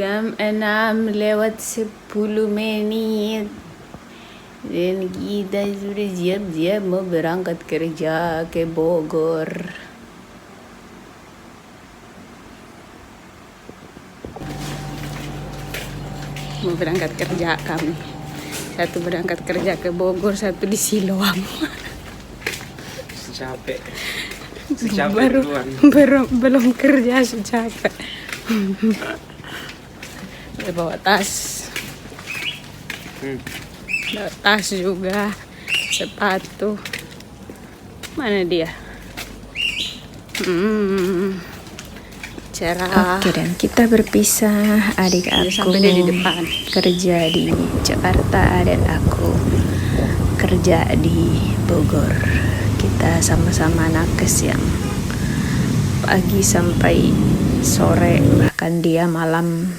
6:10 dan kita sudah siap-siap mau berangkat kerja ke Bogor. Mau berangkat kerja kami. Satu berangkat kerja ke Bogor, satu di Siloam. Capek. Belum kerja capek. Bawa tas. Bawa tas juga, sepatu. Mana dia? Cerah. Oke, dan kita berpisah. Adik aku di depan kerja di Jakarta dan aku kerja di Bogor. Kita sama-sama nakes yang pagi sampai sore, bahkan dia malam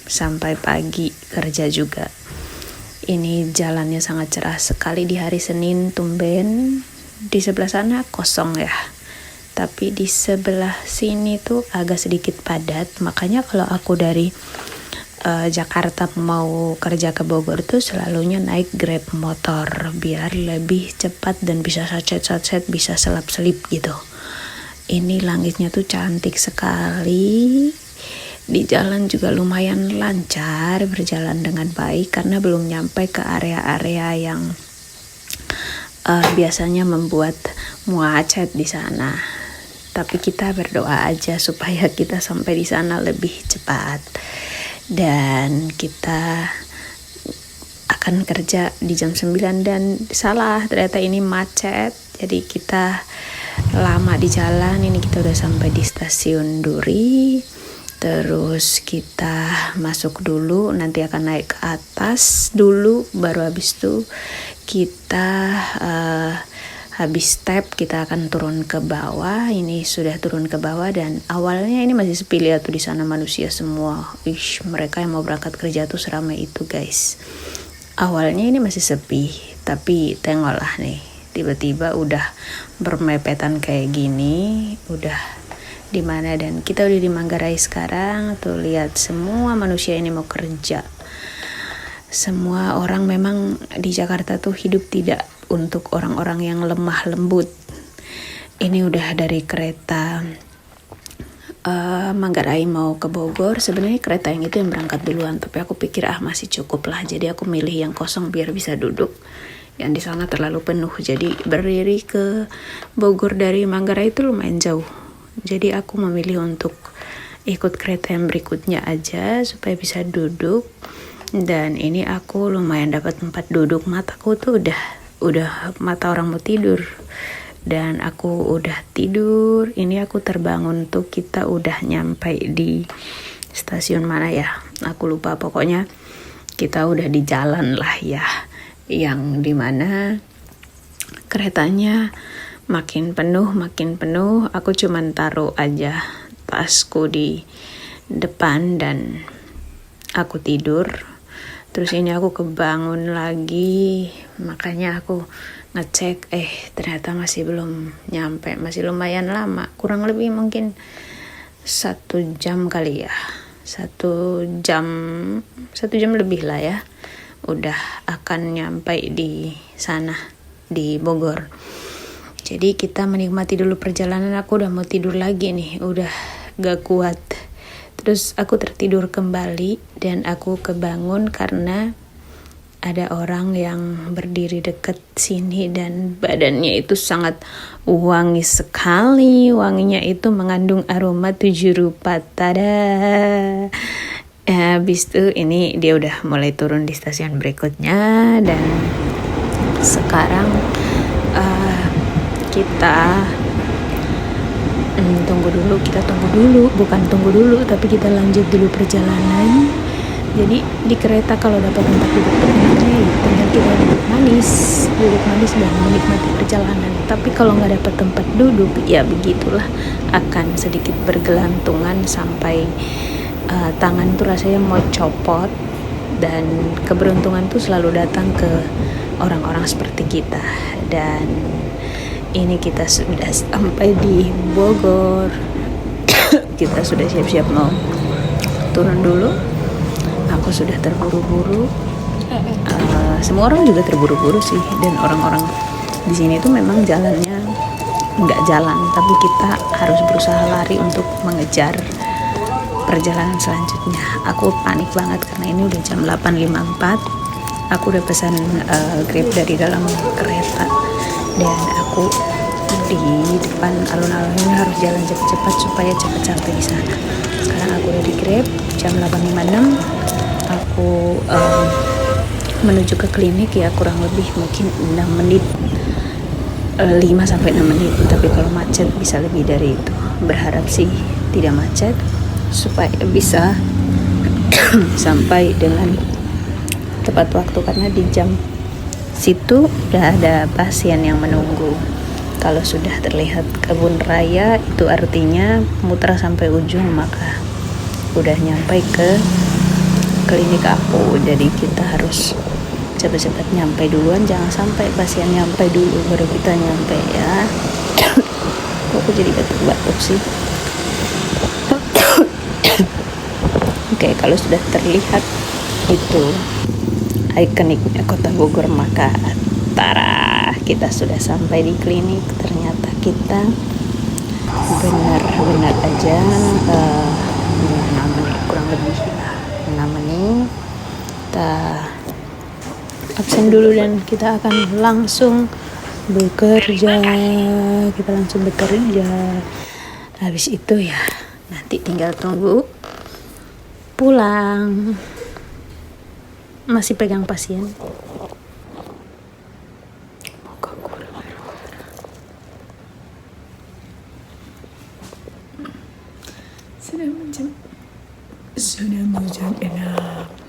sampai pagi kerja juga. Ini jalannya sangat cerah sekali di hari Senin, tumben. Di sebelah sana kosong ya, tapi di sebelah sini tuh agak sedikit padat. Makanya kalau aku dari Jakarta mau kerja ke Bogor tuh selalunya naik Grab motor biar lebih cepat dan bisa sacet-sacet, bisa selap-selip gitu. Ini langitnya tuh cantik sekali. Di jalan juga lumayan lancar, berjalan dengan baik karena belum nyampe ke area-area yang biasanya membuat macet di sana. Tapi kita berdoa aja supaya kita sampai di sana lebih cepat. Dan kita akan kerja di jam 9 dan salah, ternyata ini macet. Jadi kita lama di jalan. Ini kita udah sampai di stasiun Duri. Terus kita masuk dulu, nanti akan naik ke atas dulu, baru habis itu kita habis step kita akan turun ke bawah. Ini sudah turun ke bawah dan awalnya ini masih sepi, lihat tuh di sana manusia semua. Mereka yang mau berangkat kerja tuh seramai itu guys. Awalnya ini masih sepi, tapi tengoklah nih, tiba-tiba udah bermepetan kayak gini, udah di mana, dan kita udah di Manggarai sekarang. Tuh lihat semua manusia ini mau kerja. Semua orang memang di Jakarta tuh hidup tidak untuk orang-orang yang lemah lembut. Ini udah dari kereta Manggarai mau ke Bogor. Sebenarnya kereta yang itu yang berangkat duluan, tapi aku pikir masih cukup lah. Jadi aku milih yang kosong biar bisa duduk. Yang di sana terlalu penuh. Jadi berdiri ke Bogor dari Manggarai itu lumayan jauh. Jadi aku memilih untuk ikut kereta yang berikutnya aja supaya bisa duduk. Dan ini aku lumayan dapat tempat duduk. Mataku tuh udah mata orang mau tidur. Dan aku udah tidur. Ini aku terbangun tuh kita udah nyampe di stasiun mana ya? Aku lupa, pokoknya kita udah di jalan lah ya. Yang dimana keretanya makin penuh. Aku cuman taruh aja tasku di depan dan aku tidur. Terus ini aku kebangun lagi, makanya aku ngecek, ternyata masih belum nyampe, masih lumayan lama, kurang lebih mungkin 1 jam kali ya, 1 jam lebih lah ya, udah akan nyampe di sana, di Bogor. Jadi kita menikmati dulu perjalanan. Aku udah mau tidur lagi nih, udah gak kuat. Terus aku tertidur kembali dan aku kebangun karena ada orang yang berdiri deket sini dan badannya itu sangat wangi sekali. Wanginya itu mengandung aroma 7 rupa. Tada! Habis itu ini dia udah mulai turun di stasiun berikutnya dan sekarang kita tunggu dulu, tapi kita lanjut dulu perjalanan. Jadi di kereta kalau dapat tempat duduk tinggal kita duduk manis dan menikmati perjalanan. Tapi kalau nggak dapat tempat duduk, ya begitulah, akan sedikit bergelantungan sampai tangan tuh rasanya mau copot. Dan keberuntungan tuh selalu datang ke orang-orang seperti kita. Dan ini kita sudah sampai di Bogor. Kita sudah siap-siap mau turun dulu. aku sudah terburu-buru. Semua orang juga terburu-buru sih, dan orang-orang di sini tuh memang jalannya nggak jalan, tapi kita harus berusaha lari untuk mengejar perjalanan selanjutnya. Aku panik banget karena ini udah jam 8.54. Aku udah pesan Grab dari dalam kereta, dan aku di depan alun-alun ini harus jalan cepat-cepat supaya cepat sampai di sana. Sekarang aku udah di Grab jam 8.56. Aku menuju ke klinik ya, kurang lebih mungkin 6 menit, 5-6 menit, tapi kalau macet bisa lebih dari itu. Berharap sih tidak macet supaya bisa sampai dengan tepat waktu, karena di jam situ udah ada pasien yang menunggu. Kalau sudah terlihat kebun raya itu artinya muter sampai ujung, maka udah nyampe ke klinik aku. Jadi kita harus cepat-cepat nyampe duluan, jangan sampai pasien nyampe dulu baru kita nyampe ya. Aku jadi batuk-batuk sih. Oke, kalau sudah terlihat itu ikoniknya kota Bogor, maka tara, kita sudah sampai di klinik. Ternyata kita benar-benar aja 6 menit, kurang lebih 6 menit. Kita absen dulu dan kita akan langsung bekerja. Habis itu ya nanti tinggal tunggu pulang. Masih pegang pasien. Sudah mau jam 6.